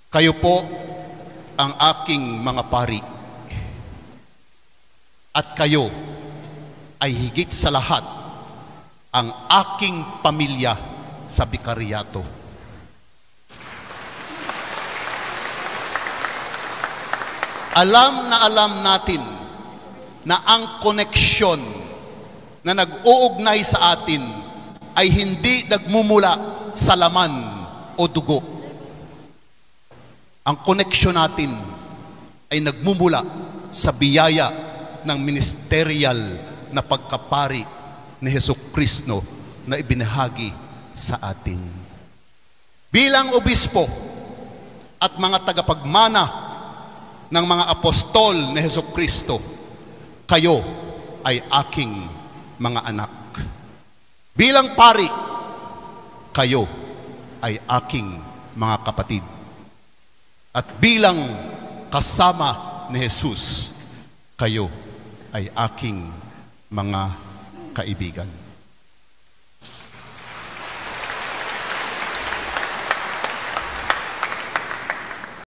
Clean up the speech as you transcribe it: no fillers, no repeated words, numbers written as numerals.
Kayo po ang aking mga pari. At kayo ay higit sa lahat ang aking pamilya sa bikaryato. Alam natin na ang koneksyon na nag-uugnay sa atin ay hindi nagmumula sa laman o dugo. Ang koneksyon natin ay nagmumula sa biyaya ng ministerial na pagkapari ni Hesukristo na ibinahagi sa atin. Bilang obispo at mga tagapagmana ng mga apostol ni Hesukristo, kayo ay aking mga anak. Bilang pari, kayo ay aking mga kapatid. At bilang kasama ni Jesus, kayo ay aking mga kaibigan.